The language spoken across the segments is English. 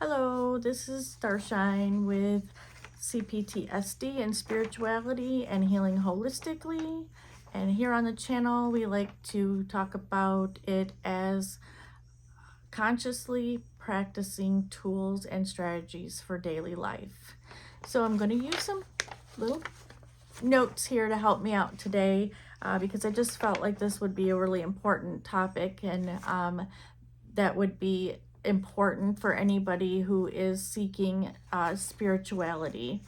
Hello, this is Starshine with CPTSD and spirituality and healing holistically. And here on the channel, we like to talk about it as consciously practicing tools and strategies for daily life. So I'm going to use some little notes here to help me out today because I just felt like this would be a really important topic and that would be important for anybody who is seeking spirituality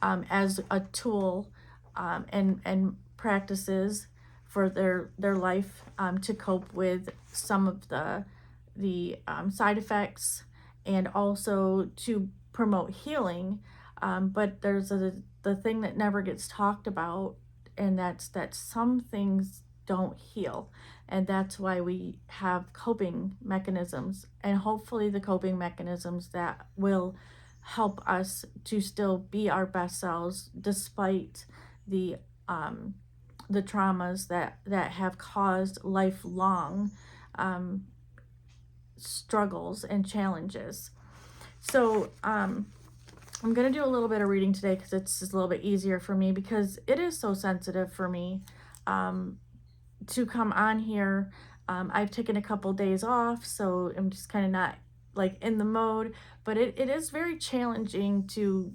as a tool and practices for their life to cope with some of the side effects and also to promote healing. But there's the thing that never gets talked about, and that's that some things don't heal. And that's why we have coping mechanisms, and hopefully the coping mechanisms that will help us to still be our best selves despite the traumas that have caused lifelong struggles and challenges. So I'm going to do a little bit of reading today because it's just a little bit easier for me because it is so sensitive for me to come on here. I've taken a couple days off, so I'm just kind of not like in the mode, but it is very challenging to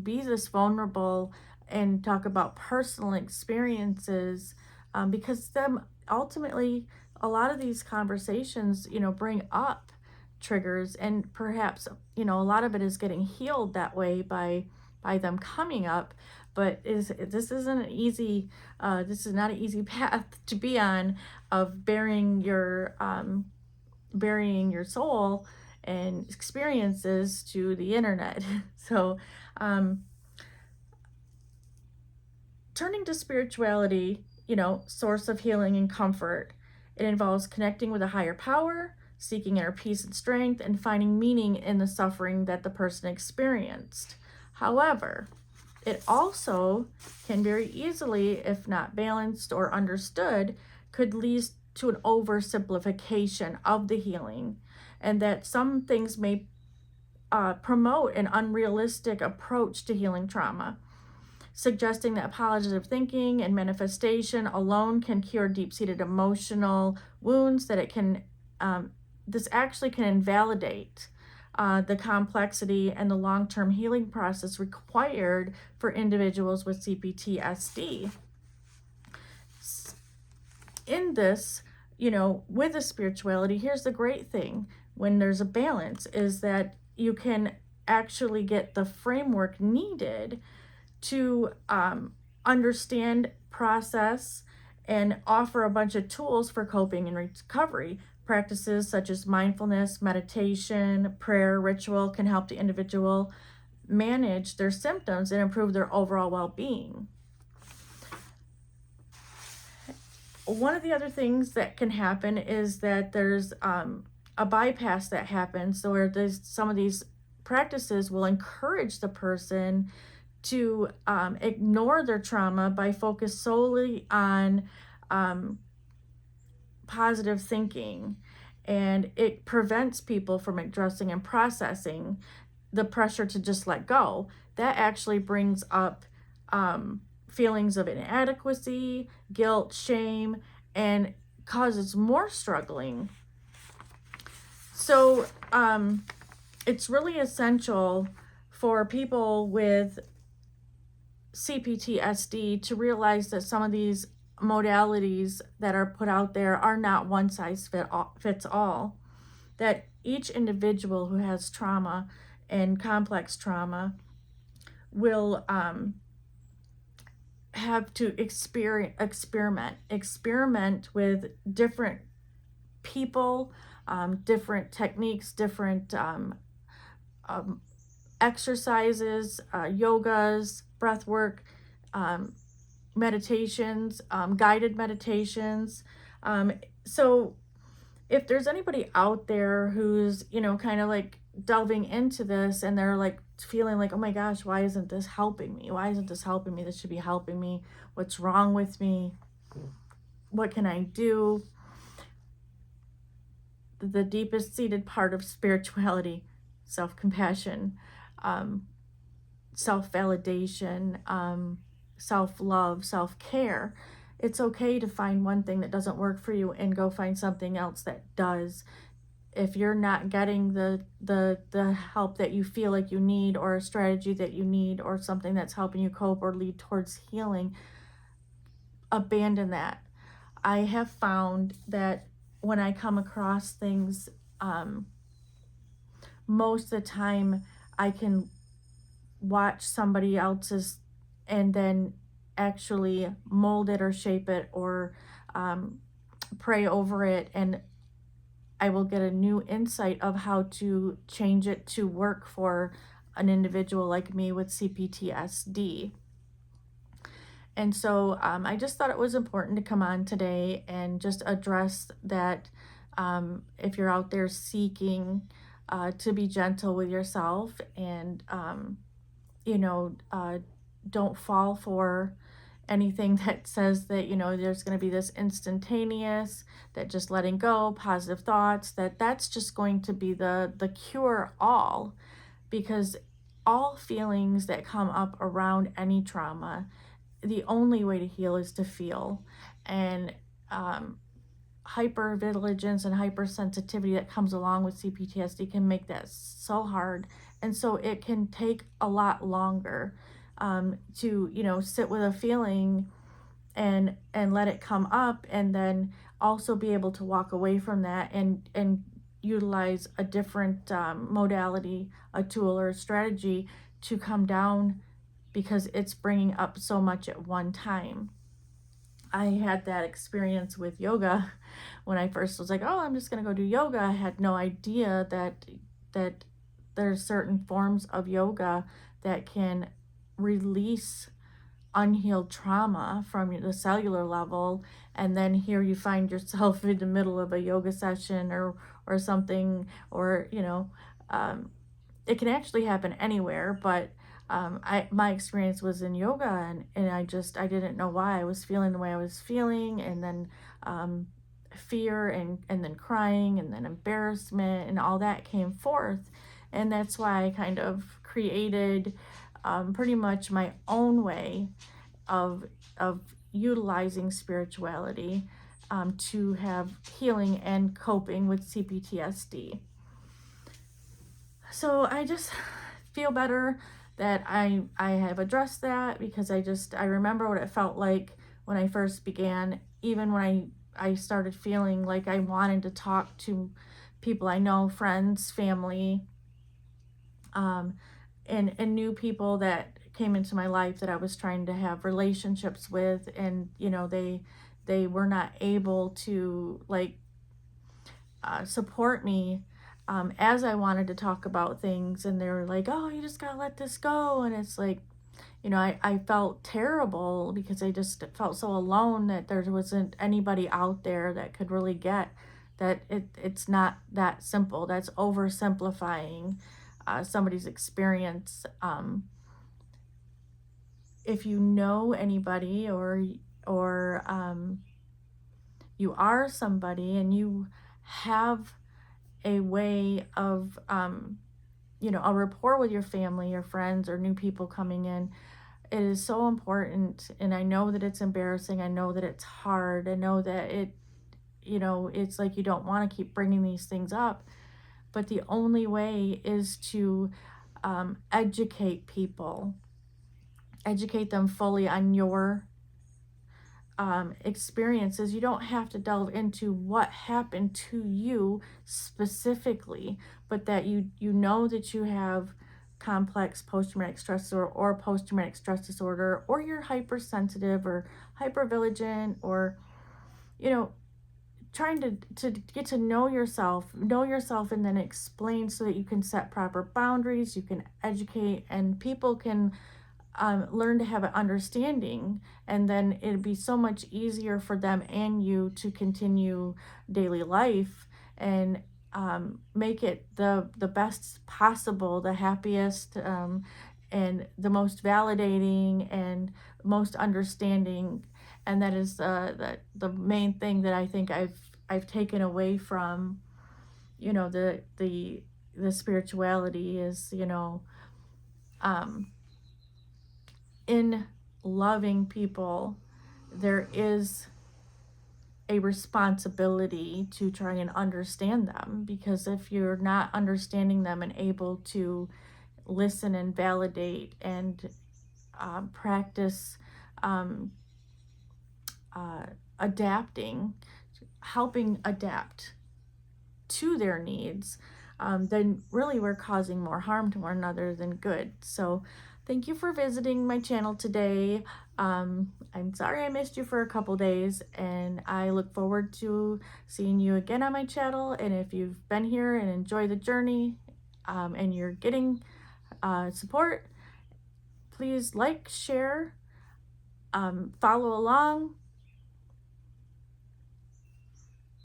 be this vulnerable and talk about personal experiences because them ultimately a lot of these conversations bring up triggers, and perhaps a lot of it is getting healed that way by them coming up. But this isn't an easy this is not an easy path to be on, of burying your soul and experiences to the internet. So turning to spirituality, source of healing and comfort, it involves connecting with a higher power, seeking inner peace and strength, and finding meaning in the suffering that the person experienced. However, it also can very easily, if not balanced or understood, could lead to an oversimplification of the healing, and that some things may promote an unrealistic approach to healing trauma, suggesting that positive thinking and manifestation alone can cure deep-seated emotional wounds, that it can this actually can invalidate the complexity and the long-term healing process required for individuals with CPTSD. In this, with the spirituality, here's the great thing when there's a balance, is that you can actually get the framework needed to understand, process, and offer a bunch of tools for coping and recovery. Practices such as mindfulness, meditation, prayer, ritual can help the individual manage their symptoms and improve their overall well-being. One of the other things that can happen is that there's a bypass that happens, so where some of these practices will encourage the person to ignore their trauma by focus solely on positive thinking, and it prevents people from addressing and processing the pressure to just let go. That actually brings up feelings of inadequacy, guilt, shame, and causes more struggling. So it's really essential for people with CPTSD to realize that some of these modalities that are put out there are not one size fits all, that each individual who has trauma and complex trauma will have to experiment with different people, different techniques, different exercises, yogas, breath work, meditations, guided meditations. So if there's anybody out there who's, kind of like delving into this and they're like feeling like, oh my gosh, why isn't this helping me? Why isn't this helping me? This should be helping me. What's wrong with me? What can I do? The deepest seated part of spirituality self-compassion, self-validation, self-love, self-care. It's okay to find one thing that doesn't work for you and go find something else that does. If you're not getting the help that you feel like you need, or a strategy that you need, or something that's helping you cope or lead towards healing, abandon that. I have found that when I come across things, most of the time I can watch somebody else's and then actually mold it or shape it, or pray over it, and I will get a new insight of how to change it to work for an individual like me with CPTSD. And so I just thought it was important to come on today and just address that. If you're out there seeking to be gentle with yourself, and you know, don't fall for anything that says that, you know, there's going to be this instantaneous, that just letting go, positive thoughts, that's just going to be the cure all. Because all feelings that come up around any trauma, the only way to heal is to feel. And hypervigilance and hypersensitivity that comes along with CPTSD can make that so hard. And so it can take a lot longer to, you know, sit with a feeling and let it come up, and then also be able to walk away from that and utilize a different modality, a tool, or a strategy to come down, because it's bringing up so much at one time. I had that experience with yoga when I first was like, oh, I'm just going to go do yoga. I had no idea that there's certain forms of yoga that can release unhealed trauma from the cellular level. And then here you find yourself in the middle of a yoga session or something, or, you know, it can actually happen anywhere, but my experience was in yoga, and I didn't know why I was feeling the way I was feeling, and then fear, and then crying, and then embarrassment, and all that came forth. And that's why I kind of created pretty much my own way of utilizing spirituality to have healing and coping with CPTSD. So I just feel better that I have addressed that, because I remember what it felt like when I first began, even when I started feeling like I wanted to talk to people I know, friends, family, and new people that came into my life that I was trying to have relationships with, and, you know, they were not able to, like, support me as I wanted to talk about things, and they were like, oh, you just gotta let this go. And it's like, you know, I felt terrible, because I just felt so alone, that there wasn't anybody out there that could really get that it's not that simple. That's oversimplifying somebody's experience. If you know anybody, or you are somebody, and you have a way of you know, a rapport with your family or friends or new people coming in, it is so important. And I know that it's embarrassing, I know that it's hard, I know that you know, it's like you don't want to keep bringing these things up, but the only way is to educate people, educate them fully on your experiences. You don't have to delve into what happened to you specifically, but that you know that you have complex post-traumatic stress disorder, or post-traumatic stress disorder, or you're hypersensitive or hypervigilant, or, you know, trying to get to know yourself, and then explain, so that you can set proper boundaries, you can educate, and people can learn to have an understanding, and then it'd be so much easier for them and you to continue daily life, and make it the best possible, the happiest, and the most validating and most understanding. And that is the main thing that I think I've taken away from, you know, the the spirituality is, in loving people, there is a responsibility to try and understand them, because if you're not understanding them and able to listen and validate and practice um, adapting, helping adapt to their needs, then really we're causing more harm to one another than good. So thank you for visiting my channel today. I'm sorry I missed you for a couple days, and I look forward to seeing you again on my channel. And if you've been here and enjoy the journey, and you're getting support, please like, share, follow along,